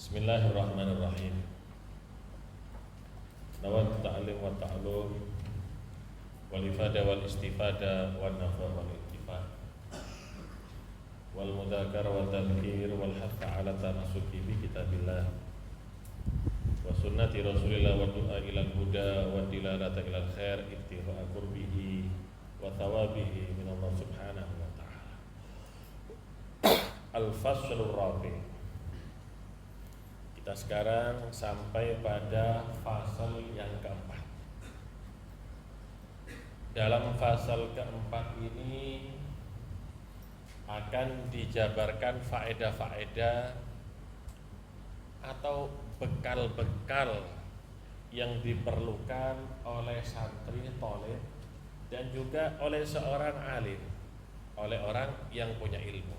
Bismillahirrahmanirrahim. Nawat ta'lim wa ta'lum wal ifada wal istifada wal nafa wal iktifad wal mudakar wal tadhkir wal hatha ala tamasuki bi kitabillah wa sunnati rasulillah wa du'a ilal huda wa dilalata ilal khair ibtigha'a qurbihi wa thawabihi min Allah subhanahu wa ta'ala. Al-faslur rabi'. Kita sekarang sampai pada fasal yang keempat. Dalam fasal keempat ini akan dijabarkan faedah-faedah atau bekal-bekal yang diperlukan oleh santri thalib dan juga oleh seorang alim, oleh orang yang punya ilmu.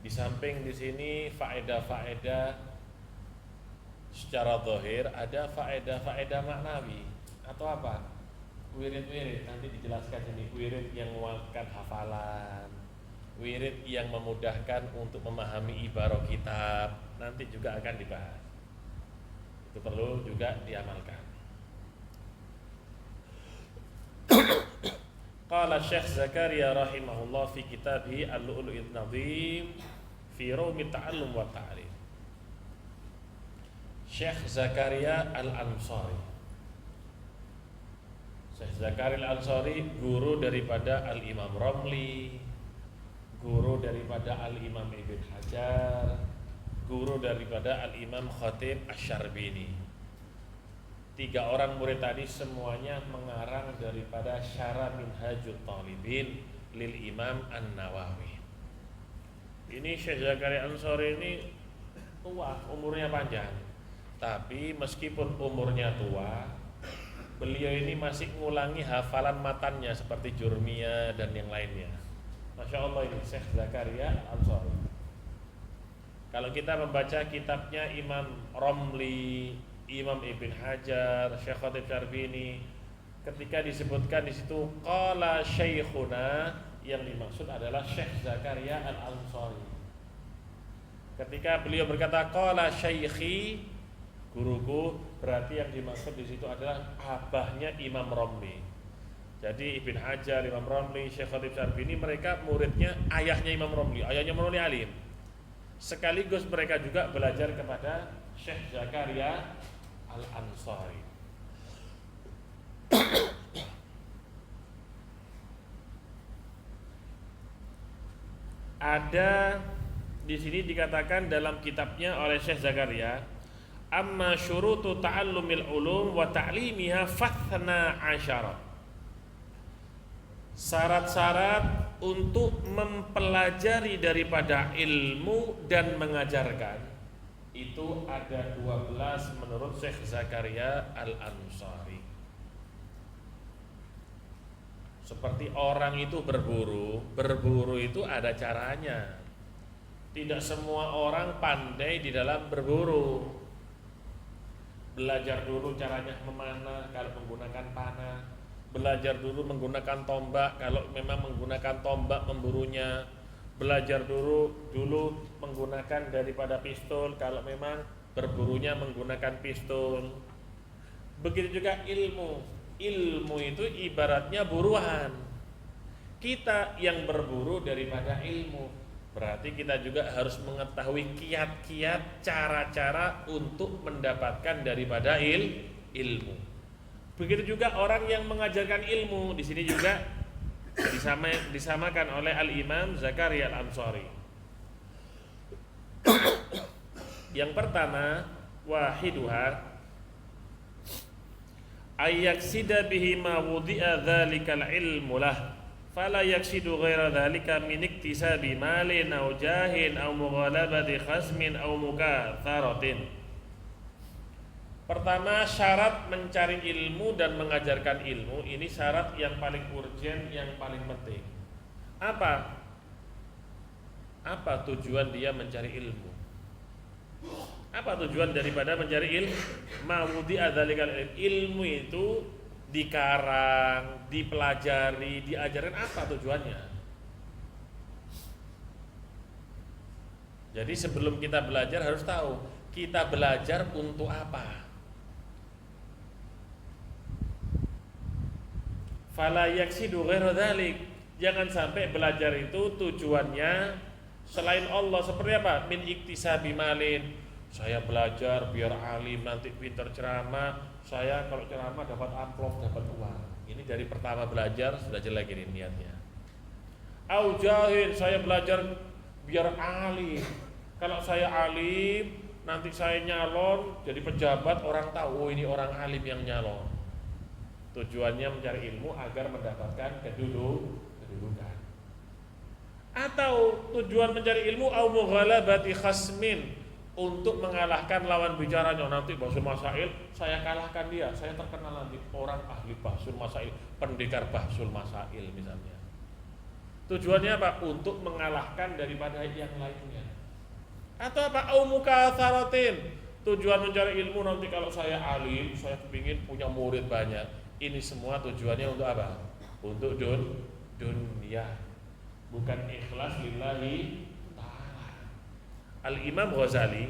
Di samping di sini faedah-faedah secara zahir, ada faedah-faedah maknawi atau apa? Wirid-wirid, nanti dijelaskan ini, wirid yang menguatkan hafalan, wirid yang memudahkan untuk memahami ibarah kitab, nanti juga akan dibahas. Itu perlu juga diamalkan. Qala Syekh Zakaria rahimahullah fi kitabih Al-Lu'lu'il Nadhim fi Rawmi Ta'allum wa Ta'lim. Syekh Zakaria Al-Ansari. Syekh Zakaria Al-Ansari guru daripada Al-Imam Romli, guru daripada Al-Imam Ibn Hajar, guru daripada Al-Imam Khatib Asy-Syarbini. Tiga orang murid tadi semuanya mengarang daripada Syarah Minhajut Talibin lil Imam An-Nawawi. Ini Syekh Zakaria Al-Ansari ini tua, umurnya panjang. Tapi meskipun umurnya tua, beliau ini masih ngulangi hafalan matannya seperti Jurmiyah dan yang lainnya. Masya Allah, ini Syekh Zakaria Al-Ansari. Kalau kita membaca kitabnya Imam Romli, Imam Ibn Hajar, Syekh Khatib Syarbini, ketika disebutkan di situ qala syekhuna, yang dimaksud adalah Syekh Zakaria Al-Ansari. Ketika beliau berkata qala syekhi, guruku, berarti yang dimaksud di situ adalah abahnya Imam Romli. Jadi Ibn Hajar, Imam Romli, Syekh Khatib Syarbini, mereka muridnya ayahnya Imam Romli. Ayahnya Imam Romli alim. Sekaligus mereka juga belajar kepada Syekh Zakaria Al-Ansari. Ada di sini dikatakan dalam kitabnya oleh Syekh Zakaria, amma syurutu ta'allumil ulum wa ta'limiha fathna asyara. Syarat-syarat untuk mempelajari daripada ilmu dan mengajarkan itu ada 12 menurut Syekh Zakaria Al-Ansari. Seperti orang itu berburu itu ada caranya. Tidak semua orang pandai di dalam berburu. Belajar dulu caranya memanah kalau menggunakan panah. Belajar dulu menggunakan tombak kalau memang menggunakan tombak memburunya. Belajar dulu menggunakan daripada pistol kalau memang berburunya menggunakan pistol. Begitu juga ilmu. Ilmu itu ibaratnya buruan. Kita yang berburu daripada ilmu. Berarti kita juga harus mengetahui kiat-kiat, cara-cara untuk mendapatkan daripada ilmu. Begitu juga orang yang mengajarkan ilmu. Di sini juga disamakan oleh Al-Imam Zakaria Al-Ansari. Yang pertama, wahiduha ayyaksida bihi ma wudi'a dzalikal ilmu lah fala yaksidu ghaira dzalika min iktisabi malin aw jahin aw mughalabati khasmin aw mukatharatin. Pertama, syarat mencari ilmu dan mengajarkan ilmu. Ini syarat yang paling urgen, yang paling penting. Apa tujuan dia mencari ilmu? Apa tujuan daripada mencari ilmu? Ma'wudi adzalikal ilmu itu dikarang, dipelajari, diajarkan, apa tujuannya? Jadi sebelum kita belajar harus tahu kita belajar untuk apa. Fala yaksidu ghairu dzalik. Jangan sampai belajar itu tujuannya selain Allah. Seperti apa? Min iktisabi malin. Saya belajar biar alim, nanti pintar ceramah. Saya kalau ceramah dapat amplop, dapat uang. Ini dari pertama belajar sudah jelek ini niatnya. Au jahil, saya belajar biar alim. Kalau saya alim, nanti saya nyalon jadi pejabat, orang tahu oh ini orang alim yang nyalon. Tujuannya mencari ilmu agar mendapatkan kedudukan. Atau tujuan mencari ilmu au mughalabati khasmin, untuk mengalahkan lawan bicaranya. Nanti bahsul masail saya kalahkan dia, saya terkenal nanti orang ahli bahsul masail, pendekar bahsul masail misalnya. Tujuannya apa? Untuk mengalahkan daripada yang lainnya. Atau apa? Au mukatsaratin, tujuan mencari ilmu nanti kalau saya alim, saya kepingin punya murid banyak. Ini semua tujuannya untuk apa? Untuk dunia, bukan ikhlas lillahi ta'ala. Al-Imam Ghazali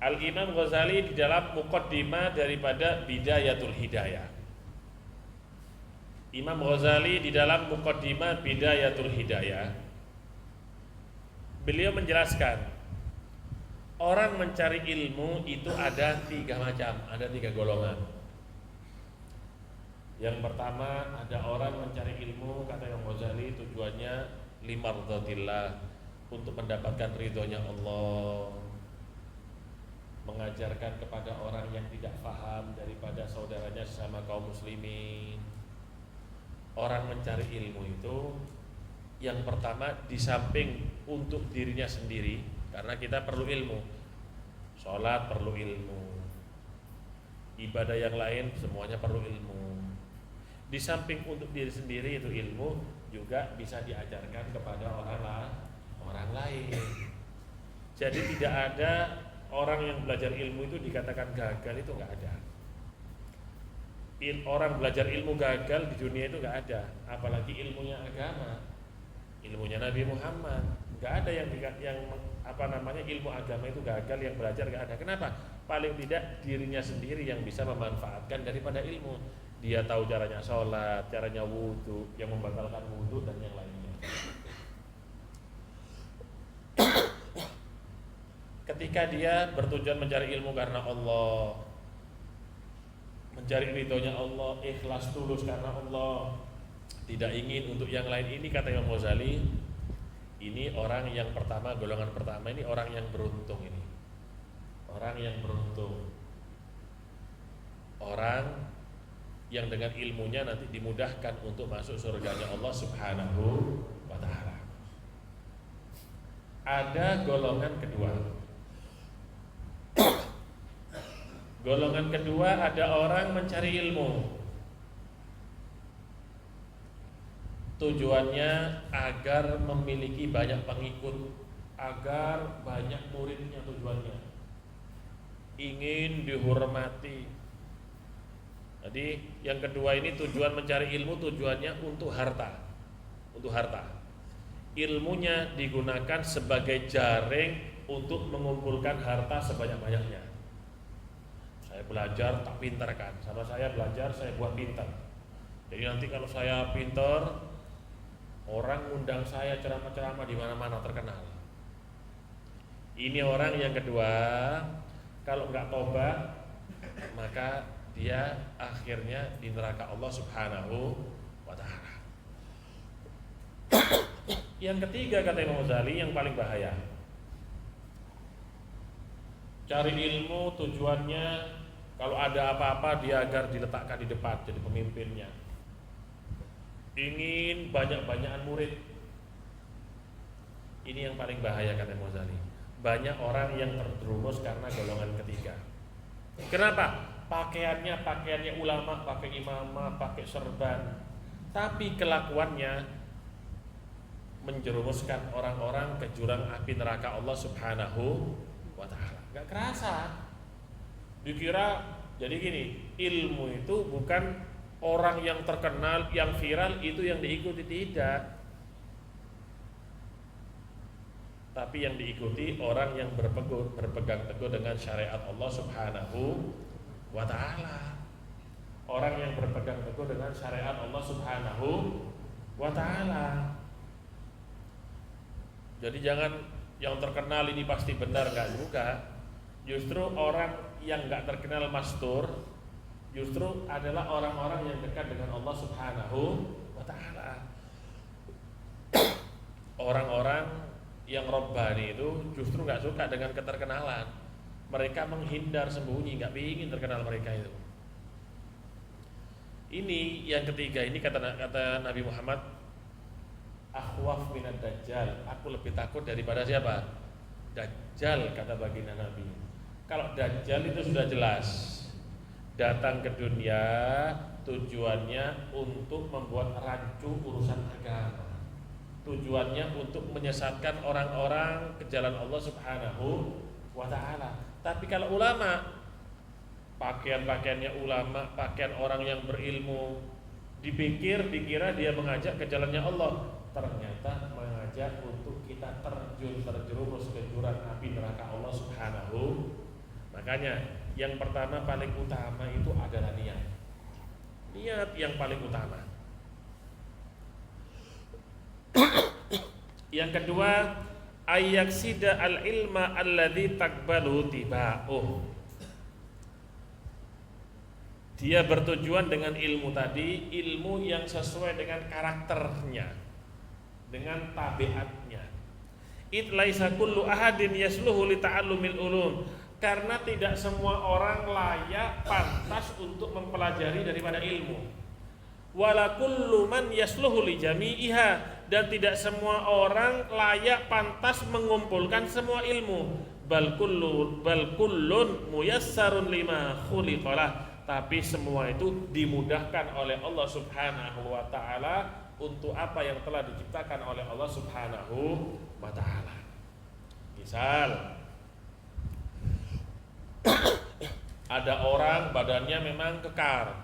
Al-Imam Ghazali di dalam muqaddimah daripada Bidayatul Hidayah. Imam Ghazali di dalam muqaddimah Bidayatul Hidayah, beliau menjelaskan orang mencari ilmu itu ada 3 macam, ada 3 golongan. Yang pertama, ada orang mencari ilmu, kata Imam Ghazali, tujuannya limardhatillah, untuk mendapatkan ridhonya Allah, mengajarkan kepada orang yang tidak paham daripada saudaranya sesama kaum muslimin. Orang mencari ilmu itu yang pertama, di samping untuk dirinya sendiri, karena kita perlu ilmu, sholat perlu ilmu, ibadah yang lain semuanya perlu ilmu. Di samping untuk diri sendiri itu ilmu juga bisa diajarkan kepada orang lain. Jadi tidak ada orang yang belajar ilmu itu dikatakan gagal, itu nggak ada. Orang belajar ilmu gagal di dunia itu nggak ada, apalagi ilmunya agama, ilmunya Nabi Muhammad. Nggak ada yang ilmu agama itu gagal, yang belajar nggak ada. Kenapa? Paling tidak dirinya sendiri yang bisa memanfaatkan daripada ilmu. Dia tahu caranya sholat, caranya wudhu, yang membatalkan wudhu dan yang lainnya. Ketika dia bertujuan mencari ilmu karena Allah, mencari ridhonya Allah, ikhlas tulus karena Allah, tidak ingin untuk yang lain, ini kata Imam Ghazali, ini orang yang pertama, golongan pertama ini orang yang beruntung ini. Orang yang beruntung. Orang yang dengan ilmunya nanti dimudahkan untuk masuk surganya Allah Subhanahu wa ta'ala. Ada golongan kedua. Golongan kedua, ada orang mencari ilmu, tujuannya agar memiliki banyak pengikut, agar banyak muridnya, tujuannya ingin dihormati. Jadi yang kedua ini tujuan mencari ilmu, tujuannya untuk harta. Untuk harta. Ilmunya digunakan sebagai jaring untuk mengumpulkan harta sebanyak-banyaknya. Saya belajar tak pintar kan, sama saya belajar saya buat pintar. Jadi nanti kalau saya pintar, orang undang saya ceramah-ceramah di mana-mana, terkenal. Ini orang yang kedua, kalau nggak tobat maka dia akhirnya di neraka Allah Subhanahu wa ta'ala. Yang ketiga, kata Imam Ghazali, yang paling bahaya, cari ilmu tujuannya kalau ada apa-apa dia agar diletakkan di depan jadi pemimpinnya, ingin banyak-banyakan murid. Ini yang paling bahaya, kata Imam Ghazali. Banyak orang yang terjerumus karena golongan ketiga. Kenapa? Pakaiannya ulama, pakai imamah, pakai serban, tapi kelakuannya menjerumuskan orang-orang ke jurang api neraka Allah Subhanahu wa ta'ala. Gak kerasa. Dikira, jadi gini, ilmu itu bukan orang yang terkenal, yang viral itu yang diikuti, tidak. Tapi yang diikuti orang yang berpegang teguh dengan syariat Allah Subhanahu wa ta'ala. Orang yang berpegang teguh dengan syariat Allah Subhanahu wa ta'ala. Jadi jangan yang terkenal ini pasti benar, enggak juga. Justru orang yang enggak terkenal mastur justru adalah orang-orang yang dekat dengan Allah Subhanahu wa ta'ala. Orang-orang yang robbani itu justru nggak suka dengan keterkenalan. Mereka menghindar sembunyi, nggak ingin terkenal mereka itu. Ini yang ketiga, ini kata Nabi Muhammad, akhwaf minad dajjal, aku lebih takut daripada siapa? Dajjal, kata baginda Nabi. Kalau dajjal itu sudah jelas, datang ke dunia tujuannya untuk membuat rancu urusan agama. Tujuannya untuk menyesatkan orang-orang ke jalan Allah Subhanahu wa ta'ala. Tapi kalau ulama, pakaian-pakaiannya ulama, pakaian orang yang berilmu, dikira dia mengajak ke jalannya Allah, ternyata mengajak untuk kita terjerumus ke jurang api neraka Allah Subhanahu. Makanya yang pertama paling utama itu adalah niat. Niat yang paling utama. Yang kedua, ayaksida al-ilma alladzi taqbalu tiba'uh. Dia bertujuan dengan ilmu tadi, ilmu yang sesuai dengan karakternya, dengan tabiatnya. It laisa kullu ahadin yasluhu li ta'allumil ulum. Karena tidak semua orang layak pantas untuk mempelajari daripada ilmu. Wala kullu man yasluhu li jami'iha, dan tidak semua orang layak pantas mengumpulkan semua ilmu. Bal kullun muyassarun lima khuliqalah, tapi semua itu dimudahkan oleh Allah Subhanahu wa ta'ala untuk apa yang telah diciptakan oleh Allah Subhanahu wa ta'ala. Misal ada orang badannya memang kekar,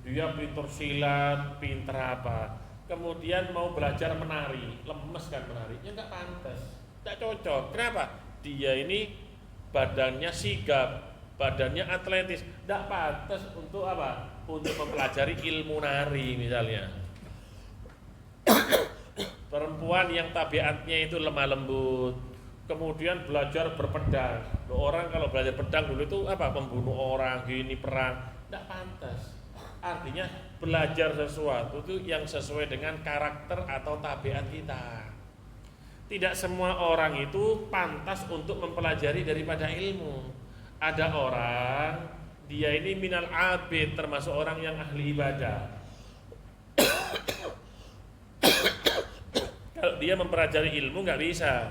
dia pintar silat, pintar apa, kemudian mau belajar menari, lemes kan menarinya, nggak pantas, nggak cocok. Kenapa? Dia ini badannya sigap, badannya atletis, nggak pantas untuk apa? Untuk mempelajari ilmu nari misalnya. Perempuan yang tabiatnya itu lemah lembut, kemudian belajar berpedang. Orang kalau belajar pedang dulu itu apa? Membunuh orang, gini perang, nggak pantas. Artinya belajar sesuatu itu yang sesuai dengan karakter atau tabiat kita. Tidak semua orang itu pantas untuk mempelajari daripada ilmu. Ada orang, dia ini minal abid, termasuk orang yang ahli ibadah. Kalau dia mempelajari ilmu nggak bisa.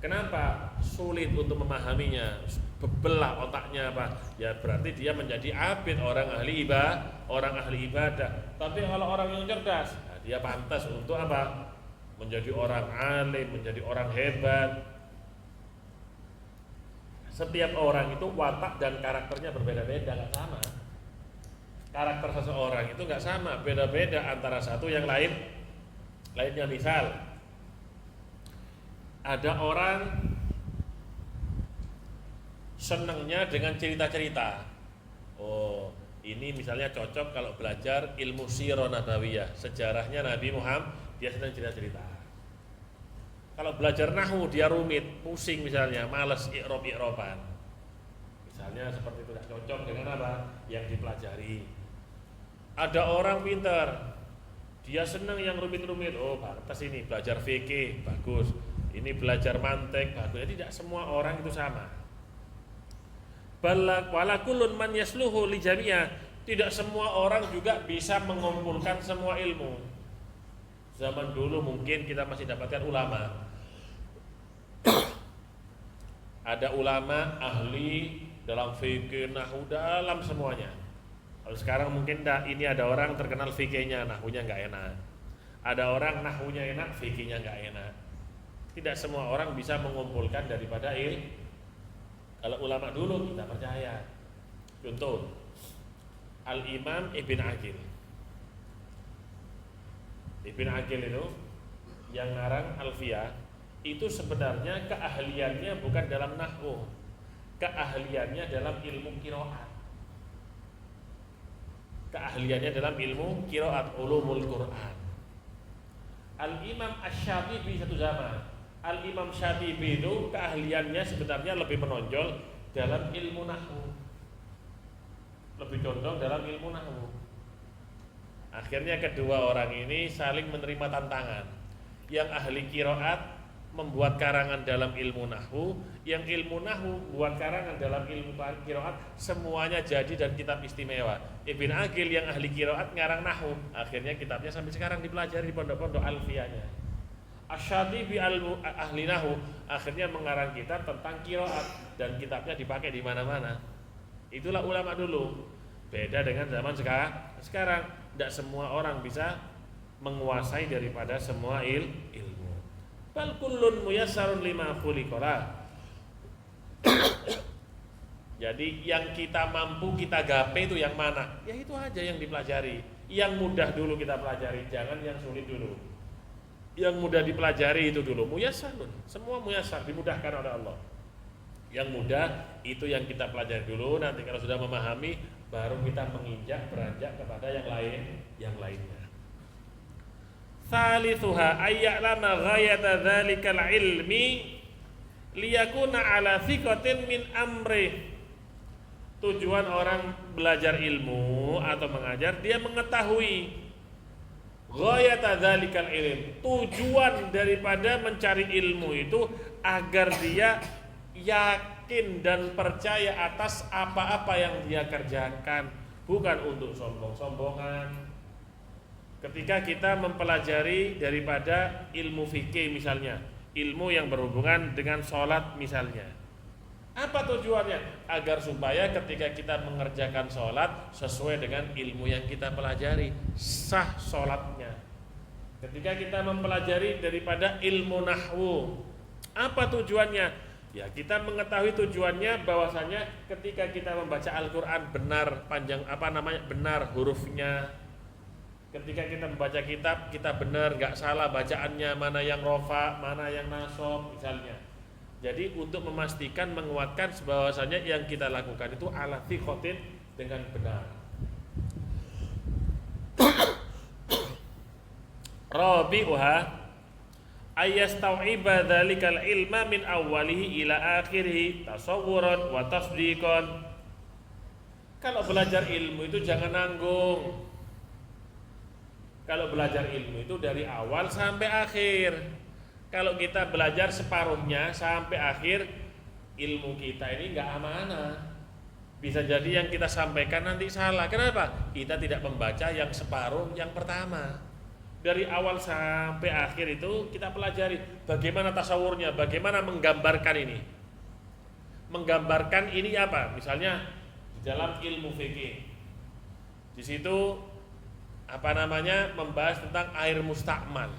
Kenapa? Sulit untuk memahaminya, bebelah otaknya apa? Ya berarti dia menjadi abid, orang ahli ibadah. Tapi kalau orang yang cerdas, nah dia pantas untuk apa? Menjadi orang alim, menjadi orang hebat. Setiap orang itu watak dan karakternya berbeda-beda, nggak sama. Karakter seseorang itu nggak sama, beda-beda antara satu yang lainnya. Misal, ada orang senangnya dengan cerita-cerita. Oh, ini misalnya cocok kalau belajar ilmu sirah nabawiyah, sejarahnya Nabi Muhammad, dia senang cerita-cerita. Kalau belajar nahwu dia rumit, pusing misalnya, malas i'rob-i'roban. Misalnya seperti itu, tidak cocok dengan apa yang dipelajari. Ada orang pintar, dia senang yang rumit-rumit. Oh, pantas ini belajar fikih, bagus. Ini belajar mantek, bagus. Jadi tidak semua orang itu sama. Wala kullun man yasluhu li jami'ah. Tidak semua orang juga bisa mengumpulkan semua ilmu. Zaman dulu mungkin kita masih dapatkan ulama. Ada ulama ahli dalam fikih, nahwu, dalam semuanya. Kalau sekarang mungkin ini ada orang terkenal fikihnya, nahwunya nggak enak. Ada orang nahwunya enak, fikihnya nggak enak. Tidak semua orang bisa mengumpulkan daripada ilmu. Kalau ulama dulu kita percaya. Contoh, Al-Imam Ibn Aqil. Ibn Aqil itu yang ngarang Alfiyah, itu sebenarnya keahliannya bukan dalam nahwu, keahliannya dalam ilmu qiraat. Keahliannya dalam ilmu qiraat, ulumul Quran. Al-Imam Asy-Syatibi satu zaman. Al-Imam Syatibi itu keahliannya sebenarnya lebih menonjol dalam ilmu nahwu. Lebih condong dalam ilmu nahwu. Akhirnya kedua orang ini saling menerima tantangan. Yang ahli qiraat membuat karangan dalam ilmu nahwu, yang ilmu nahwu buat karangan dalam ilmu qiraat, semuanya jadi dan kitab istimewa. Ibn Aqil yang ahli qiraat ngarang nahwu, akhirnya kitabnya sampai sekarang dipelajari di pondok-pondok alfiyahnya. Asy-Syatibi ahli nahwu akhirnya mengarang kitab tentang qiraat dan kitabnya dipakai di mana-mana. Itulah ulama dulu. Beda dengan zaman sekarang, tidak semua orang bisa menguasai daripada semua ilmu. Bal kullun muyassarun lima khuliqala. Jadi yang kita mampu kita gapai itu yang mana? Ya itu aja yang dipelajari. Yang mudah dulu kita pelajari, jangan yang sulit dulu. Yang mudah dipelajari itu dulu. Muyassarun, semua muyassar, dimudahkan oleh Allah. Yang mudah itu yang kita pelajari dulu. Nanti kalau sudah memahami, baru kita menginjak beranjak kepada yang lainnya. Thalithuha ayya'lama ghayata dzalikal ilmi liyakuna ala thiqatin min amri. Tujuan orang belajar ilmu atau mengajar, dia mengetahui ghayata dzalikal ilm. Tujuan daripada mencari ilmu itu agar dia yakin dan percaya atas apa-apa yang dia kerjakan, bukan untuk sombong-sombongan. Ketika kita mempelajari daripada ilmu fikih misalnya, ilmu yang berhubungan dengan sholat misalnya, apa tujuannya? Agar supaya ketika kita mengerjakan sholat sesuai dengan ilmu yang kita pelajari, sah sholatnya. Ketika kita mempelajari daripada ilmu nahwu, apa tujuannya? Ya kita mengetahui tujuannya bahwasanya ketika kita membaca Al-Quran benar benar hurufnya. Ketika kita membaca kitab, kita benar, nggak salah bacaannya, mana yang rofa, mana yang nasab misalnya. Jadi untuk memastikan, menguatkan bahwasanya yang kita lakukan itu ala thiqatin, dengan benar. Rabi'uha ayastau'iba dzalikal ilma min awwalihi ila akhirih tasawwuran wa tasdiqan. Kalau belajar ilmu itu jangan nanggung. Kalau belajar ilmu itu dari awal sampai akhir. Kalau kita belajar separuhnya sampai akhir, ilmu kita ini nggak amanah. Bisa jadi yang kita sampaikan nanti salah. Kenapa? Kita tidak membaca yang separuh yang pertama. Dari awal sampai akhir itu kita pelajari bagaimana tasawurnya, bagaimana menggambarkan ini. Menggambarkan ini apa? Misalnya di dalam ilmu fikih. Di situ membahas tentang air mustakmal.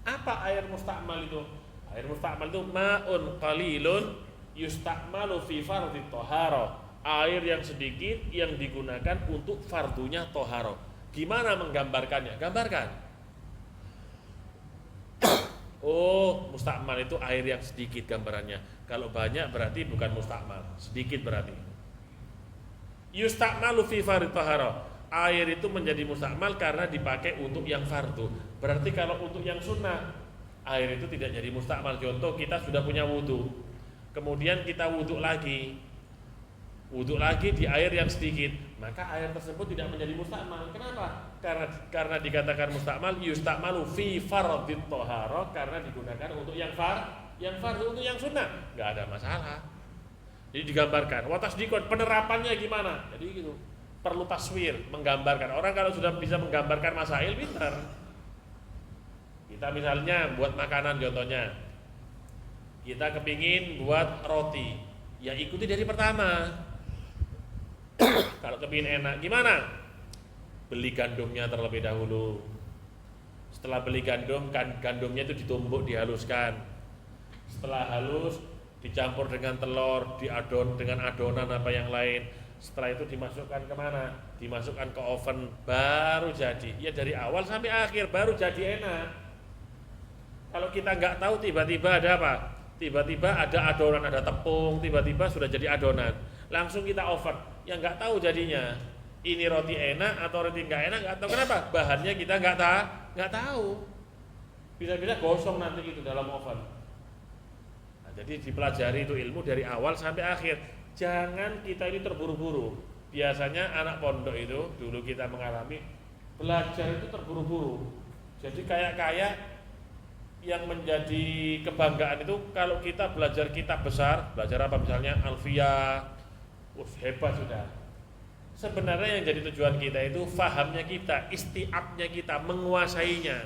Apa air mustakmal itu? Air mustakmal itu ma'un qalilun yustakmalu fi fardhi thahara. Air yang sedikit yang digunakan untuk fardunya thahara. Gimana menggambarkannya? Gambarkan. Oh, mustakmal itu air yang sedikit gambarannya. Kalau banyak berarti bukan mustakmal, sedikit berarti. Yustakmalu fi fardhi thahara. Air itu menjadi mustakmal karena dipakai untuk yang fardu. Berarti kalau untuk yang sunnah, air itu tidak jadi mustakmal. Contoh, kita sudah punya wudhu, kemudian kita wudhu lagi di air yang sedikit, maka air tersebut tidak menjadi mustakmal. Kenapa? Karena dikatakan mustakmal, yustakmalu fi fardhit thahara, karena digunakan untuk yang fardu, untuk yang sunnah, nggak ada masalah. Jadi digambarkan. Wa tasdiqon, penerapannya gimana? Jadi gitu. Perlu taswir, menggambarkan. Orang kalau sudah bisa menggambarkan masail, pintar. Kita misalnya buat makanan, contohnya kita kepingin buat roti, ya ikuti dari pertama. Kalau kepingin enak, gimana? Beli gandumnya terlebih dahulu. Setelah beli gandumnya itu ditumbuk, dihaluskan. Setelah halus, dicampur dengan telur, diadon dengan adonan apa yang lain. setelah itu dimasukkan kemana? Dimasukkan ke oven, baru jadi. Ya dari awal sampai akhir baru jadi enak. Kalau kita nggak tahu tiba-tiba ada apa? Tiba-tiba ada adonan, ada tepung, tiba-tiba sudah jadi adonan. Langsung kita oven, yang nggak tahu jadinya. Ini roti enak atau roti nggak enak, nggak tahu. Kenapa? Bahannya kita nggak tahu. Bisa-bisa gosong nanti itu dalam oven. Nah, jadi dipelajari itu ilmu dari awal sampai akhir. Jangan kita ini terburu-buru. Biasanya anak pondok itu dulu kita mengalami belajar itu terburu-buru. Jadi kayak yang menjadi kebanggaan itu kalau kita belajar kitab besar, belajar apa misalnya Alfiyah, hebat sudah. Sebenarnya yang jadi tujuan kita itu fahamnya kita, isti'abnya kita, menguasainya.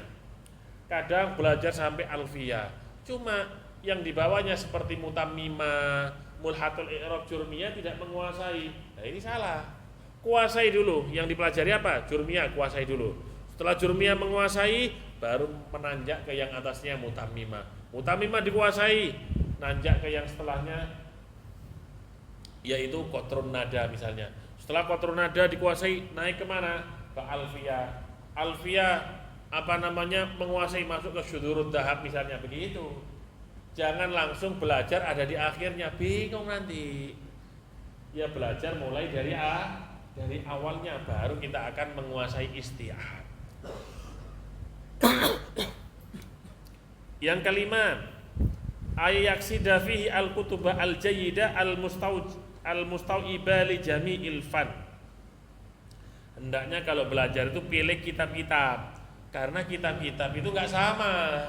Kadang belajar sampai Alfiyah, cuma yang dibawanya seperti Mutammimah, Mulhatul I'rab, Jurmiyah tidak menguasai. Nah ini salah. Kuasai dulu. Yang dipelajari apa? Jurmiyah, kuasai dulu. Setelah Jurmiyah menguasai, baru menanjak ke yang atasnya Mutammimah. Mutammimah dikuasai, nanjak ke yang setelahnya, yaitu Qatrun Nada misalnya. Setelah Qatrun Nada dikuasai, naik kemana? Ke Alfiyah. Alfiyah menguasai, masuk ke Syudurud Dahab misalnya, begitu. Jangan langsung belajar ada di akhirnya, bingung nanti. Ya belajar mulai dari awalnya, baru kita akan menguasai isti'ab. Yang kelima, ayaksida fihi al-kutuba al-jayyida al-mustau'iba li jami'il fan. Hendaknya kalau belajar itu pilih kitab-kitab, karena kitab-kitab itu enggak sama.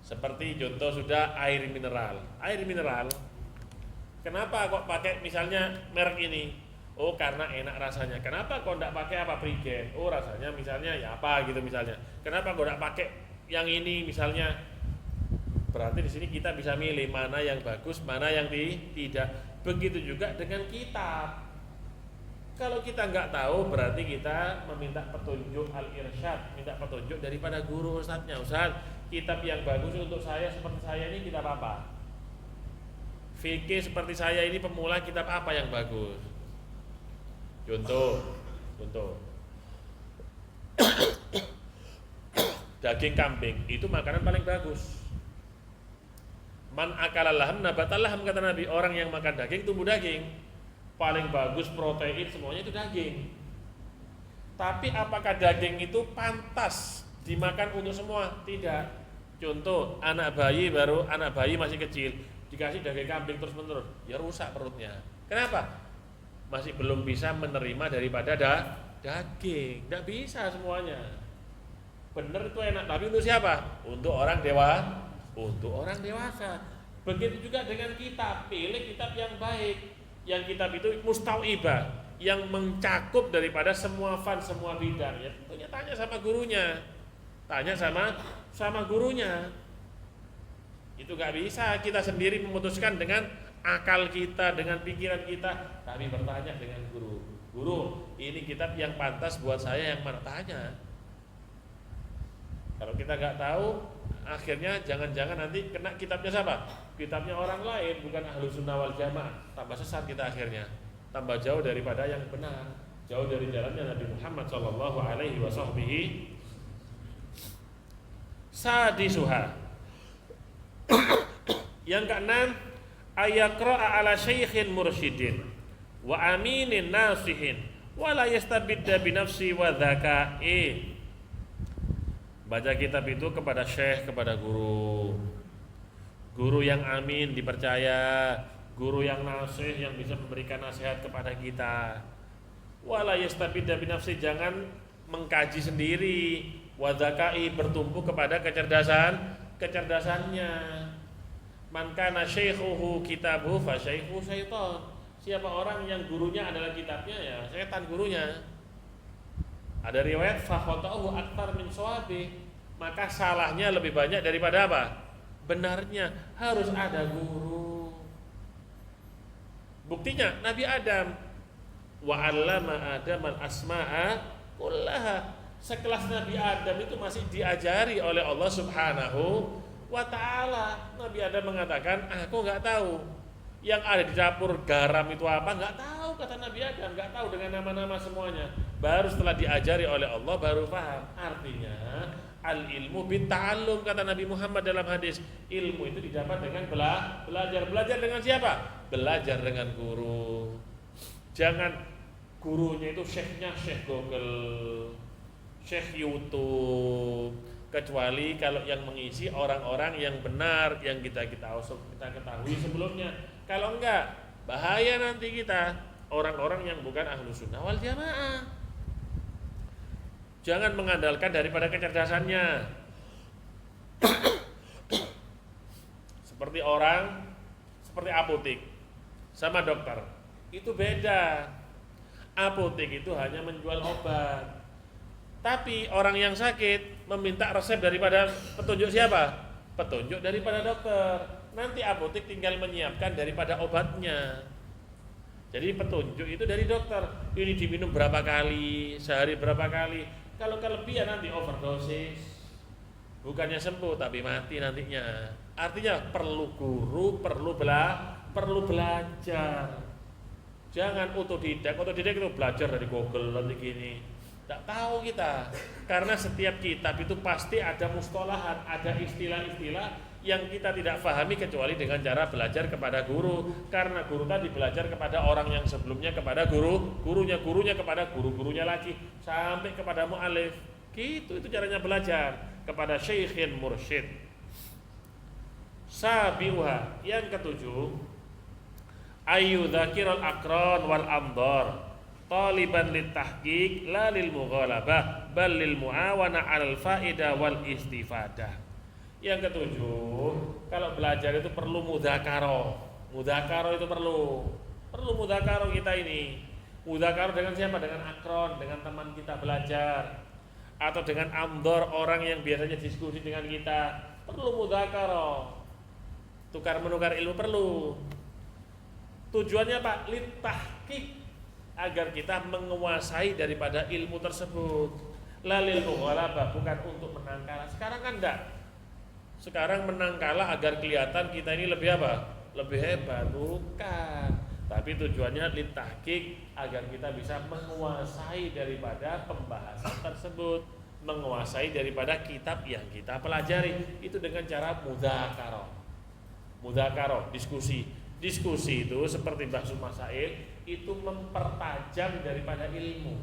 Seperti contoh sudah air mineral. Air mineral, kenapa kok pakai misalnya merek ini? Oh karena enak rasanya. Kenapa kok enggak pakai apa Prigen? Oh rasanya misalnya ya apa gitu misalnya. Kenapa kok enggak pakai yang ini misalnya? Berarti di sini kita bisa milih mana yang bagus, mana yang tidak. Begitu juga dengan kitab. Kalau kita enggak tahu, berarti kita meminta petunjuk al-irsyad, minta petunjuk daripada guru ustadznya. Ustadz, kitab yang bagus untuk saya seperti saya ini kitab apa? Fikih seperti saya ini pemula, kitab apa yang bagus? Contoh daging kambing itu makanan paling bagus. Man akala laham nabatal laham, kata Nabi. Orang yang makan daging tumbuh daging. Paling bagus protein semuanya itu daging. Tapi apakah daging itu pantas dimakan untuk semua? Tidak. Contoh anak bayi masih kecil dikasih daging kambing terus menerus, ya rusak perutnya. Kenapa? Masih belum bisa menerima daripada daging. Tidak bisa semuanya. Benar itu enak, tapi untuk siapa? Untuk orang dewasa. Begitu juga dengan kitab. Pilih kitab yang baik. Yang kitab itu mustau'ibah, yang mencakup daripada semua fan, semua bidang. Ya tentunya tanya sama gurunya. Itu gak bisa kita sendiri memutuskan dengan akal kita, dengan pikiran kita. Kami bertanya dengan guru. Guru, ini kitab yang pantas buat saya yang mana? Tanya. Kalau kita gak tahu, akhirnya jangan-jangan nanti kena kitabnya siapa? Kitabnya orang lain, bukan Ahlus Sunnah wal Jamaah. Tambah sesat kita akhirnya, tambah jauh daripada yang benar, jauh dari jalannya Nabi Muhammad sallallahu alaihi wasallam. Sadisuha, yang keenam, ayaqra'a ala syaikhin mursyidin wa aminin nasihin wa la yastabidda binafsi wa dzaka'i. Baca kitab itu kepada syekh, kepada guru yang amin, dipercaya, guru yang nasih, yang bisa memberikan nasihat kepada kita. Wala yastabidda binafsi, jangan mengkaji sendiri, wa dzaka'i, bertumpu kepada kecerdasannya. Man kana syaikhuhu kitabuhu fa syaikhu syaitan. Siapa orang yang gurunya adalah kitabnya, ya setan gurunya. Ada riwayat fa khata'uhu aktar min shawabi, maka salahnya lebih banyak daripada apa? Benarnya. Harus ada guru. Buktinya Nabi Adam, wa 'allama Adam al-asma'a kullaha. Sekelas Nabi Adam itu masih diajari oleh Allah Subhanahu wa ta'ala. Nabi Adam mengatakan, aku enggak tahu yang ada di dapur garam itu apa, enggak tahu tahu kata Nabi Adam, nggak tahu dengan nama-nama semuanya. Baru setelah diajari oleh Allah baru paham. Artinya al ilmu bitta'allum kata Nabi Muhammad dalam hadis. Ilmu itu didapat dengan belajar. Belajar dengan siapa? Belajar dengan guru. Jangan gurunya itu syekhnya syekh Google, syekh YouTube. Kecuali kalau yang mengisi orang-orang yang benar yang kita ketahui sebelumnya. Kalau enggak, bahaya nanti kita orang-orang yang bukan ahlu sunnah wal jamaah. Jangan mengandalkan daripada kecerdasannya. Seperti apotek sama dokter itu beda. Apotek itu hanya menjual obat. Tapi orang yang sakit meminta resep daripada petunjuk siapa? Petunjuk daripada dokter. Nanti apotek tinggal menyiapkan daripada obatnya. Jadi petunjuk itu dari dokter. Ini diminum berapa kali, sehari berapa kali. Kalau kelebihan nanti overdosis. Bukannya sembuh tapi mati nantinya. Artinya perlu guru, perlu belajar. Jangan otodidak. Otodidak itu belajar dari Google nanti gini. Tidak tahu kita, karena setiap kitab itu pasti ada mustolahat, ada istilah-istilah yang kita tidak pahami kecuali dengan cara belajar kepada guru. Karena guru tadi belajar kepada orang yang sebelumnya kepada gurunya kepada guru-gurunya lagi sampai kepada mu'alif. Gitu itu caranya belajar kepada syekhin mursyid. Sabiuha yang ketujuh, ayu dzakirul aqran wal amdar. Taliban litahqiq la lil mughalabah bal lil muawana 'alal faidah wal istifadah. Yang ketujuh, kalau belajar itu perlu mudzakarah. Mudzakarah itu perlu mudzakarah kita ini. Mudzakarah dengan siapa? Dengan akron, dengan teman kita belajar, atau dengan amdor orang yang biasanya diskusi dengan kita. Perlu mudzakarah. Tukar menukar ilmu perlu. Tujuannya apa? Litahqiq, agar kita menguasai daripada ilmu tersebut. Lalil mughalabah, bukan untuk menang kalah. Sekarang kan enggak. Sekarang menang kalah agar kelihatan kita ini lebih apa? Lebih hebat, bukan. Tapi tujuannya litahqiq, agar kita bisa menguasai daripada pembahasan tersebut, menguasai daripada kitab yang kita pelajari. Itu dengan cara mudzakarah. Mudzakarah, diskusi. Diskusi itu seperti bahsul masail, itu mempertajam daripada ilmu.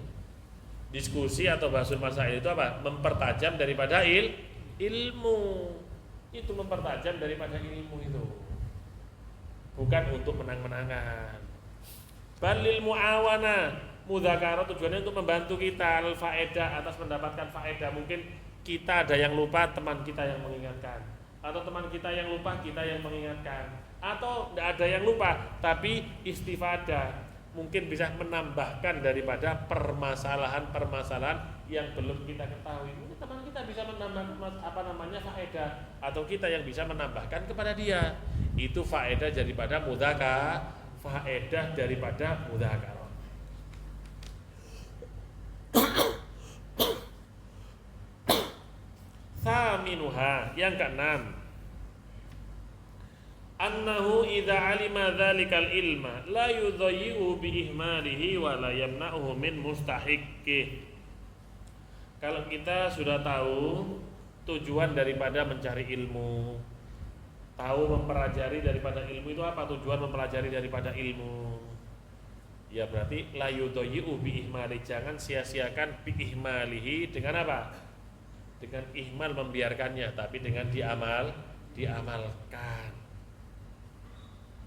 Diskusi atau bahsul masail itu apa? Mempertajam daripada ilmu. Itu mempertajam daripada ilmu itu. Bukan untuk menang-menangan. Balil muawana, mudzakarah tujuannya untuk membantu kita al-faedah, atas mendapatkan faedah. Mungkin kita ada yang lupa, teman kita yang mengingatkan. Atau teman kita yang lupa, kita yang mengingatkan. Atau tidak ada yang lupa, tapi istifadah, mungkin bisa menambahkan daripada permasalahan-permasalahan yang belum kita ketahui. Mungkin teman kita bisa menambahkan faedah, atau kita yang bisa menambahkan kepada dia. Itu faedah daripada mudzakarah. Thaminuha yang keenam, annahu idza alima dzalikal ilma la yudhayyi'u bi ihmalihi wa la yamna'uhu min mustahiqqih. Kalau kita sudah tahu tujuan daripada mencari ilmu, tahu mempelajari daripada ilmu itu apa? Tujuan mempelajari daripada ilmu, ya berarti la yudhayyi'u bi ihmalihi, jangan sia-siakan bi ihmalihi dengan apa? Dengan ihmal membiarkannya, tapi dengan diamalkan.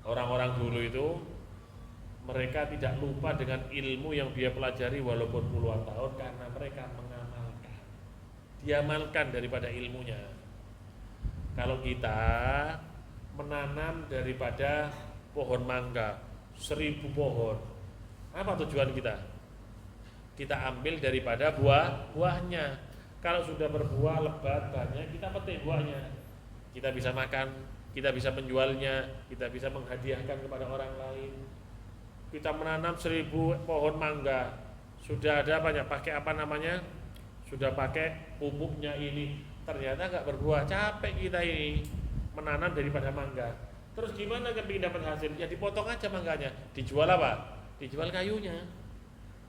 Orang-orang dulu itu mereka tidak lupa dengan ilmu yang dia pelajari walaupun puluhan tahun, karena mereka mengamalkan, diamalkan daripada ilmunya. Kalau kita menanam daripada pohon mangga 1000 pohon, apa tujuan kita? Kita ambil daripada buahnya. Kalau sudah berbuah lebat banyak, kita petik buahnya. Kita bisa makan, kita bisa menjualnya, kita bisa menghadiahkan kepada orang lain. Kita menanam 1000 pohon mangga, sudah ada banyak pakai sudah pakai pupuknya ini, ternyata nggak berbuah, capek kita ini menanam daripada mangga. Terus gimana kepingin dapat hasil? Ya dipotong aja mangganya, dijual apa? Dijual kayunya.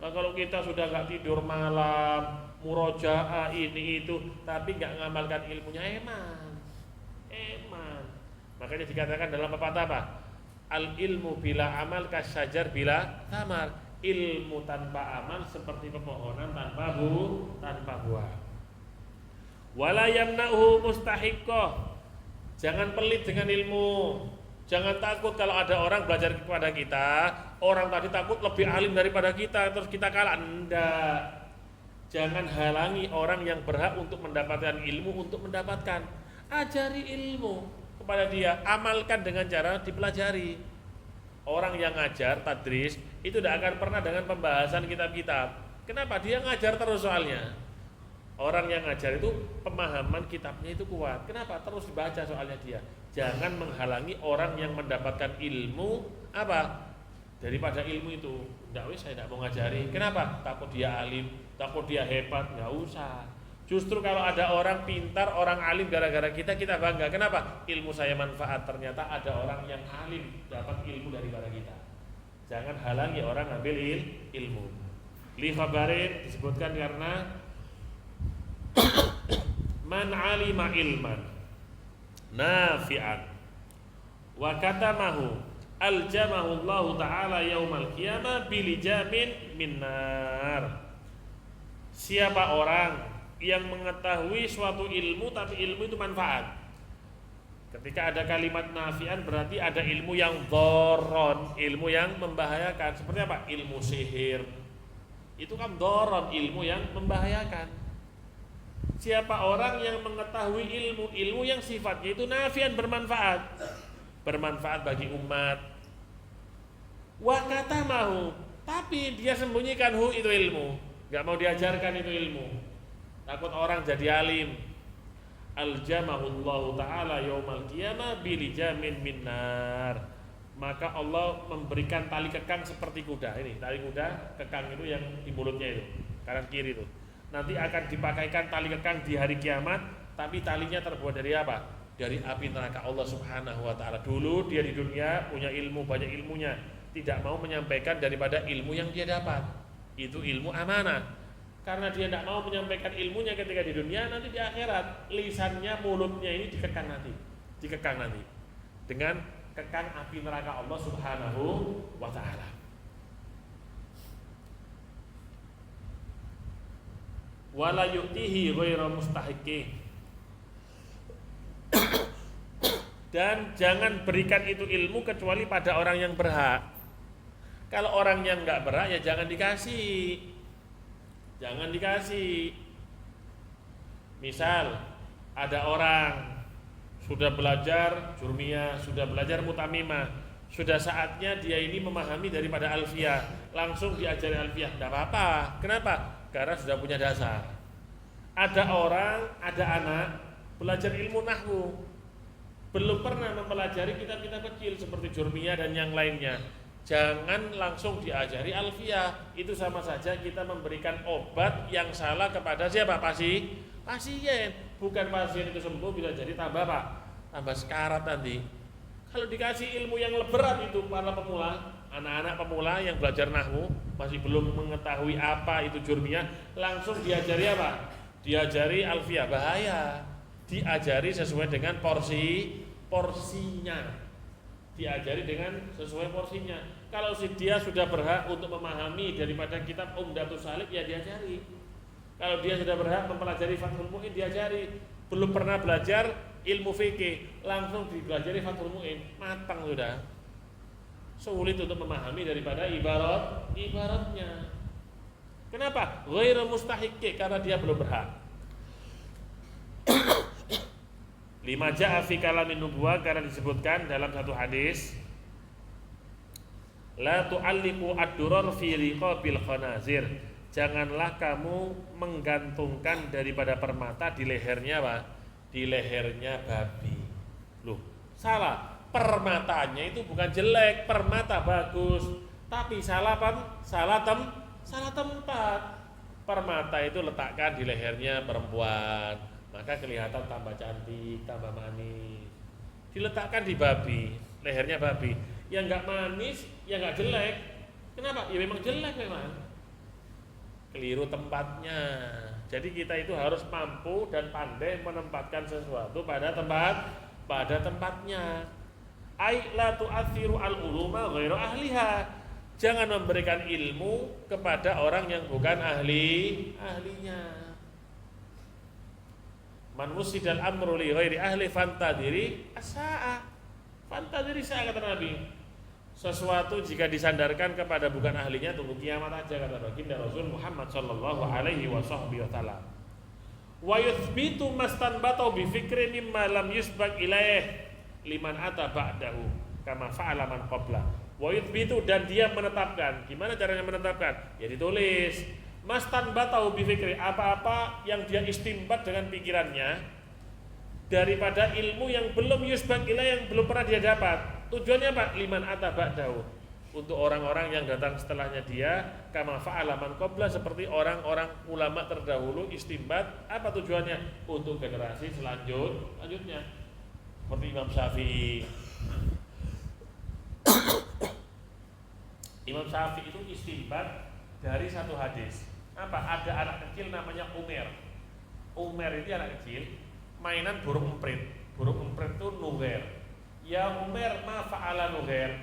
Nah, kalau kita sudah nggak tidur malam, murojaah ini itu, tapi nggak ngamalkan ilmunya, eman. Makanya dikatakan dalam pepatah apa? Al ilmu bila amal kasyajar bila tamar. Ilmu tanpa amal seperti pepohonan tanpa buah. Wala yamna'uhu mustahiqqah. Jangan pelit dengan ilmu. Jangan takut kalau ada orang belajar kepada kita, orang tadi takut lebih alim daripada kita, terus kita kalah. Enggak. Jangan halangi orang yang berhak untuk mendapatkan ilmu untuk mendapatkan. Ajari ilmu kepada dia, amalkan dengan cara dipelajari. Orang yang ngajar tadris itu tidak akan pernah dengan pembahasan kitab-kitab. Kenapa? Dia ngajar terus soalnya. Orang yang ngajar itu pemahaman kitabnya itu kuat. Kenapa? Terus dibaca soalnya dia. Jangan menghalangi orang yang mendapatkan ilmu apa? Daripada ilmu itu. Enggak, saya tidak mau ngajari. Kenapa? Takut dia alim, takut dia hebat. Enggak usah. Justru kalau ada orang pintar, orang alim gara-gara kita bangga. Kenapa? Ilmu saya manfaat. Ternyata ada orang yang alim dapat ilmu daripada kita. Jangan halangi orang ambil ilmu. Li khabarin disebutkan karena man alima ilman nafi'an wa katamahu aljamahu Allah Ta'ala yaumal qiyamah bilijamin minnar. Siapa orang yang mengetahui suatu ilmu tapi ilmu itu manfaat. Ketika ada kalimat nafi'an berarti ada ilmu yang dharon, ilmu yang membahayakan. Seperti apa? Ilmu sihir. Itu kan dharon, ilmu yang membahayakan. Siapa orang yang mengetahui ilmu yang sifatnya itu nafi'an, bermanfaat bagi umat. Wa katamahu, tapi dia sembunyikan itu ilmu, enggak mau diajarkan itu ilmu. Takut orang jadi alim. Aljamahullahu ta'ala yaumal qiyamah bilijamin minnar. Maka Allah memberikan tali kekang seperti kuda. Ini tali kuda, kekang itu yang di mulutnya itu, kanan kiri itu. Nanti akan dipakaikan tali kekang di hari kiamat, tapi talinya terbuat dari apa? Dari api neraka Allah Subhanahu wa ta'ala. Dulu dia di dunia punya ilmu, banyak ilmunya, tidak mau menyampaikan daripada ilmu yang dia dapat. Itu ilmu amanah. Karena dia tidak mau menyampaikan ilmunya ketika di dunia, nanti di akhirat lisannya, mulutnya ini dikekang nanti dengan kekang api neraka Allah Subhanahu wa ta'ala. Wala yu'tihi ghaira mustahiqi. Dan jangan berikan itu ilmu kecuali pada orang yang berhak. Kalau orang yang enggak berhak ya jangan dikasih. Jangan dikasih. Misal ada orang sudah belajar jurmiyah, sudah belajar mutamimah, sudah saatnya dia ini memahami daripada alfiyah, langsung diajari alfiyah, tidak apa-apa. Kenapa? Karena sudah punya dasar. Ada orang, ada anak belajar ilmu nahwu, belum pernah mempelajari kitab-kitab kecil seperti jurmiyah dan yang lainnya. Jangan langsung diajari alfiyah. Itu sama saja kita memberikan obat yang salah kepada siapa? Pasien. Bukan pasien itu sembuh, bisa jadi tambah apa? Tambah sekarat nanti. Kalau dikasih ilmu yang berat itu para pemula, anak-anak pemula yang belajar nahwu masih belum mengetahui apa itu jurmiyah, langsung diajari apa? Diajari alfiyah, bahaya. Diajari sesuai dengan porsinya. Diajari dengan sesuai porsinya. Kalau dia sudah berhak untuk memahami daripada kitab Umdatus Salik, ya diajari. Kalau dia sudah berhak mempelajari Fathul Mu'in, diajari. Belum pernah belajar ilmu fikih, langsung dipelajari Fathul Mu'in, matang sudah. Sulit untuk memahami daripada ibaratnya. Kenapa? Ghairu mustahiqqi, karena dia belum berhak. Lima ja'a fi kalamin nubuwah, karena disebutkan dalam satu hadis, la tu'alliqu ad-durar fi riqabil khanazir. Janganlah kamu menggantungkan daripada permata di lehernya apa? Di lehernya babi. Loh, salah. Permatanya itu bukan jelek, permata bagus, tapi salah tempat. Permata itu letakkan di lehernya perempuan, maka kelihatan tambah cantik, tambah manis. Diletakkan di babi, lehernya babi, yang enggak manis, yang enggak jelek, Kenapa? Ya memang jelek memang. Keliru tempatnya. Jadi kita itu harus mampu dan pandai menempatkan sesuatu pada tempatnya. Ai la tu'athiru al-uluma ghairu ahliha. Jangan memberikan ilmu kepada orang yang bukan ahlinya. Man wusidal amru li ghairi ahli fantadiri asaa. Fantadiri sa'a kata Nabi. Sesuatu jika disandarkan kepada bukan ahlinya tunggu kiamat aja kata baginda Rasul Muhammad sallallahu alaihi wasallam. Wa yuthbitu mastanbatu bi fikri mimma lam yusbaq ilaih liman ata ba'dahu kama fa'ala man qabla. Wa yuthbitu dan dia menetapkan. Gimana caranya menetapkan? Ya ditulis. Mastanbatu bi fikri, apa-apa yang dia istimbat dengan pikirannya daripada ilmu yang belum yusbaq ilaih, yang belum pernah dia dapat. Tujuannya apa? Liman ata ba'dahu, untuk orang-orang yang datang setelahnya dia, kama fa'ala man qabla, seperti orang-orang ulama terdahulu istimbat. Apa tujuannya? Untuk generasi selanjutnya. Seperti Imam Syafi'i. Imam Syafi'i itu istimbat dari satu hadis. Apa? Ada anak kecil namanya Umair. Umair itu anak kecil, mainan burung emprit. Burung emprit itu nugher. Ya Umair ma fa'ala nugher.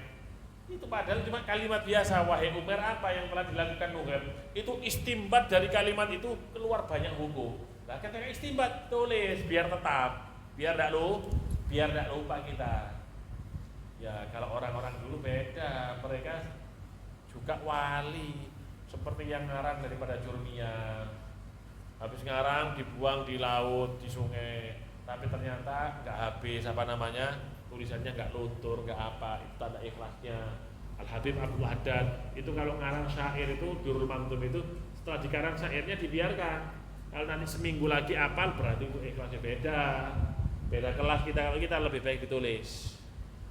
Itu padahal cuma kalimat biasa. Wahai Umair, apa yang telah dilakukan nugher? Itu istimbat dari kalimat itu keluar banyak hukum. Nah, ketika istimbat tulis biar tetap, biar tidak lupa kita. Ya kalau orang-orang dulu beda, mereka juga wali, seperti yang ngarang daripada Jurmiyah. Habis ngarang dibuang di laut, di sungai, tapi ternyata nggak habis tulisannya nggak luntur, nggak apa, itu tanda ikhlasnya. Al-Habib Abdul Haddad itu kalau ngarang syair itu Durrul Manthum itu setelah dikarang syairnya dibiarkan. Kalau nanti seminggu lagi apal berarti itu ikhlasnya beda kelas kita. Kalau kita lebih baik ditulis.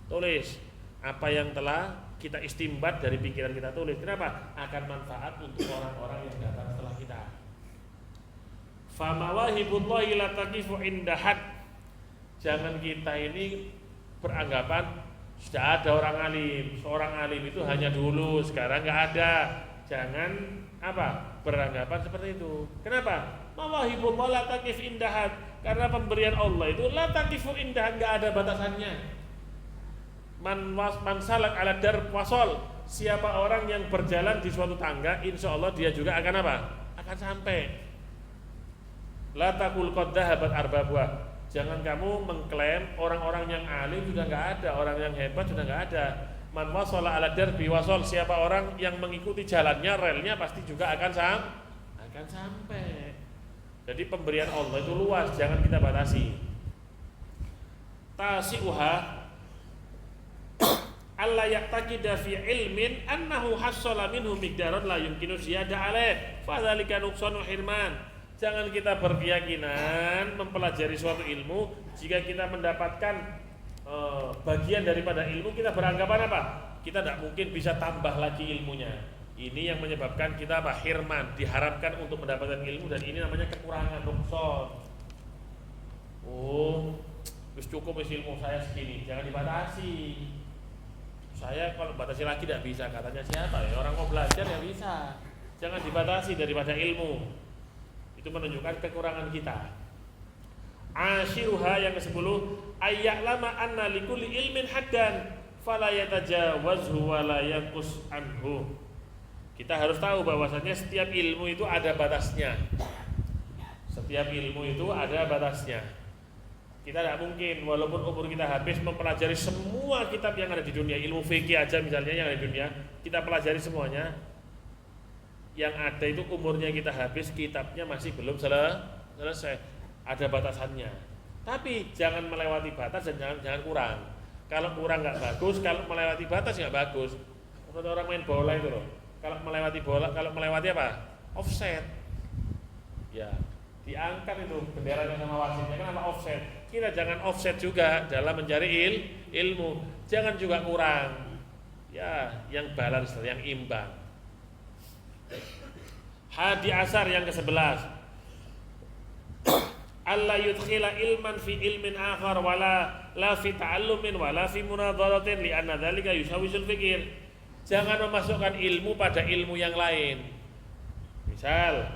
Tulis apa yang telah kita istimbat dari pikiran kita, tulis. Kenapa? Akan manfaat untuk orang-orang yang datang setelah kita. Fa mawahibullahi la taqifu inda had. Jangan kita ini beranggapan sudah ada orang alim. Seorang alim itu hanya dulu, sekarang nggak ada. Jangan beranggapan seperti itu. Kenapa? Mawahibullah la taqif inda had. Karena pemberian Allah itu la taqifu inda had, nggak ada batasannya. Man salak ala darb wasol. Siapa orang yang berjalan di suatu tangga, insya Allah dia juga akan akan sampai. La taqul qad dhahabat arbabuha. Jangan kamu mengklaim orang-orang yang alim sudah nggak ada, orang yang hebat sudah nggak ada. Man wasala ala darbi wasol. Siapa orang yang mengikuti jalannya, relnya pasti juga akan sampai. Jadi pemberian Allah itu luas, jangan kita batasi. Tasi'uha alla yaqtaqida fi ilmin annahu hassala minhu miqdaran la yumkinu ziyada alaih fadzalika nuqsanu hirman. Jangan kita berkeyakinan mempelajari suatu ilmu, jika kita mendapatkan bagian daripada ilmu, kita beranggapan kita tidak mungkin bisa tambah lagi ilmunya. Ini yang menyebabkan kita hirman, diharapkan untuk mendapatkan ilmu, dan ini namanya kekurangan, nuqsan. Wis cukup ilmu saya segini, jangan dibatasi. Saya kalau batasi lagi tidak bisa, katanya siapa ya? Orang mau belajar ya bisa. Jangan dibatasi daripada ilmu. Itu menunjukkan kekurangan kita. Ashiruha yang ke-10, ayya'lama anna likulli ilmin haddan fala yatajawazhu wa la yanqus anhu. Kita harus tahu bahwasanya setiap ilmu itu ada batasnya. Setiap ilmu itu ada batasnya. Kita tidak mungkin walaupun umur kita habis mempelajari semua kitab yang ada di dunia. Ilmu fikih aja misalnya yang ada di dunia, kita pelajari semuanya. Yang ada itu umurnya kita habis, kitabnya masih belum selesai. Ada batasannya. Tapi jangan melewati batas dan jangan kurang. Kalau kurang nggak bagus, kalau melewati batas nggak bagus. Seperti orang main bola itu loh. Kalau melewati offset. Ya, diangkat itu benderanya sama wasitnya. Kenapa offset? Kita jangan offset juga dalam mencari ilmu. Jangan juga kurang. Ya, yang balance, yang imbang. Hadi asar yang ke-11, alla yudkhila ilman fi ilmin akhar wala la fi ta'allumin wala fi munadharatin li anna dzalika yushawisul fikir. Jangan memasukkan ilmu pada ilmu yang lain. Misal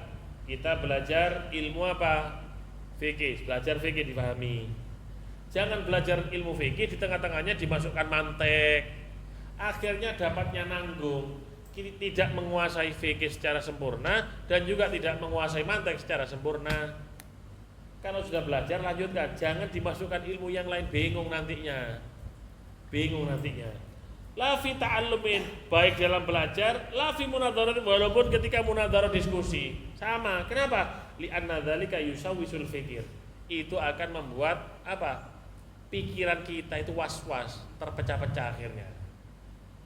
kita belajar ilmu apa? Fikih, belajar fikih dipahami. Jangan belajar ilmu fikih di tengah-tengahnya dimasukkan mantek. Akhirnya dapatnya nanggung, tidak menguasai fikih secara sempurna dan juga tidak menguasai mantek secara sempurna. Kalau sudah belajar lanjutkan, jangan dimasukkan ilmu yang lain, bingung nantinya. La fi ta'allumin, baik dalam belajar, la fi munadharat, walaupun ketika munadharah diskusi. Sama. Kenapa? Li'anna dzalika yusawwisul fikir. Itu akan membuat apa? Pikiran kita itu was-was, terpecah-pecah akhirnya.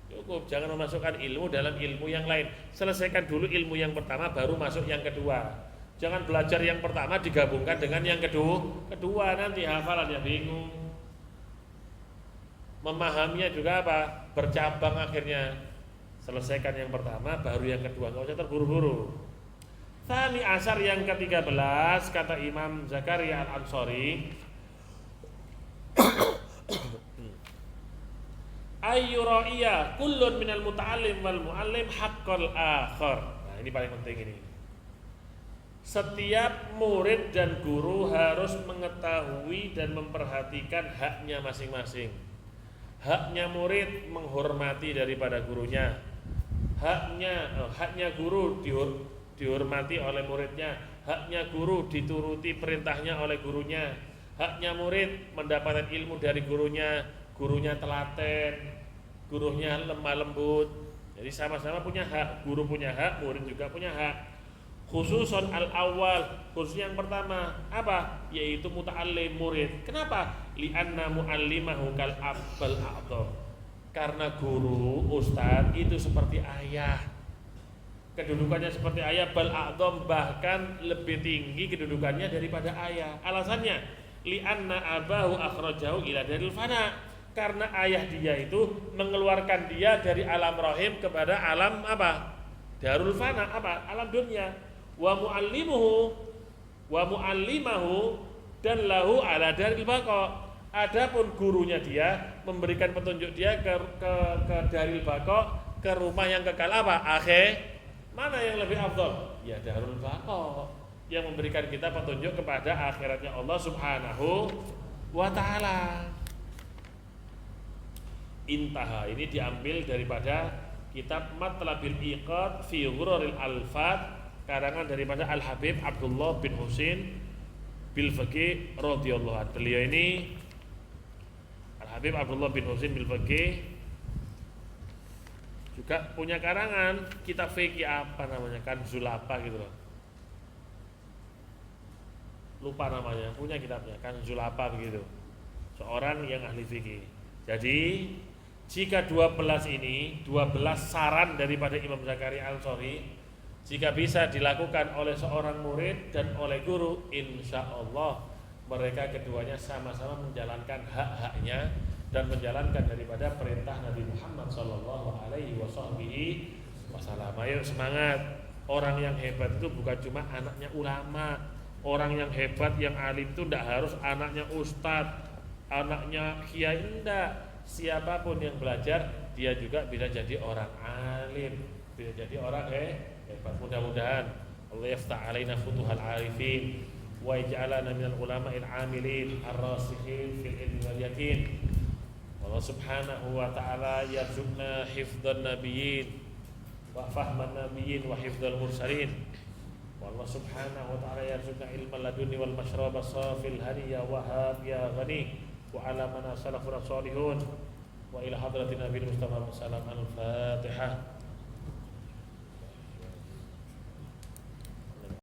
Cukup, jangan memasukkan ilmu dalam ilmu yang lain. Selesaikan dulu ilmu yang pertama, baru masuk yang kedua. Jangan belajar yang pertama digabungkan dengan yang kedua nanti hafalannya bingung. Memahaminya juga apa? Bercabang akhirnya. Selesaikan yang pertama, baru yang kedua, nggak usah terburu-buru. Tsani asar yang ke-13, kata Imam Zakaria Al-Ansari, ayyuraiya kullun minal muta'allim wal mu'allim haqqal akhar. Nah, ini paling penting ini. Setiap murid dan guru harus mengetahui dan memperhatikan haknya masing-masing. Haknya murid menghormati daripada gurunya. Haknya guru dihormati oleh muridnya. Haknya guru dituruti perintahnya oleh gurunya. Haknya murid mendapatkan ilmu dari gurunya. Gurunya telaten, gurunya lemah lembut. Jadi sama-sama punya hak. Guru punya hak, murid juga punya hak. Khususon al-awwal, khusus yang pertama apa? Yaitu muta'allim, murid. Kenapa? Li'anna mu'allimahu kal abbal a'dham. Karena guru, ustaz itu seperti ayah. Kedudukannya seperti ayah, bal a'dham, bahkan lebih tinggi kedudukannya daripada ayah. Alasannya li'anna abahu akhrajahu ila daril fana. Karena ayah dia itu mengeluarkan dia dari alam rahim kepada alam apa? Darul fana, apa? Alam dunia. Wa mu'allimahu dan lahu ala daril baqa. Adapun gurunya dia memberikan petunjuk dia ke daril baqa, ke rumah yang kekal apa? Mana yang lebih afdal? Ya darul baqa, yang memberikan kita petunjuk kepada akhiratnya Allah Subhanahu wa taala. Intaha, ini diambil daripada kitab Matlabil Iqad fi Ghuraril Alfat, karangan daripada Al-Habib Abdullah bin Husain bil Faqih radhiyallahu anhu. Beliau ini Al-Habib Abdullah bin Husain bil Faqih juga punya karangan kitab fikih, apa namanya, Kanzul apa gitu loh. Lupa namanya, punya kitabnya Kanzul apa begitu. Seorang yang ahli fikih. Jadi jika 12 saran daripada Imam Zakaria Al-Ansari, jika bisa dilakukan oleh seorang murid dan oleh guru, insya Allah mereka keduanya sama-sama menjalankan hak-haknya dan menjalankan daripada perintah Nabi Muhammad SAW. Ayo semangat. Orang yang hebat itu bukan cuma anaknya ulama. Orang yang hebat, yang alim itu tidak harus anaknya ustadz, anaknya kiai, enggak. Siapapun yang belajar, dia juga bisa jadi orang alim, bisa jadi orang hebat. Mudah-mudahan Allah yaftah alaina futuhal arifin wa yaj'alana minal ulama'il amilin ar-rasikhin fil ilmi wal yakin. Allah Subhanahu wa ta'ala yarzuqna hifdzan nabiyyin wa fahman nabiyyin wa hifdzal mursalin. Allah Subhanahu wa ta'ala yarzuqna ilman laduni wal mashraba safil hani ya wahhab ya ghani wa ala mana salafur salihun wa ila hadratin nabiyil mustafa sallallahu alaihi wasallam. Al-Fatihah.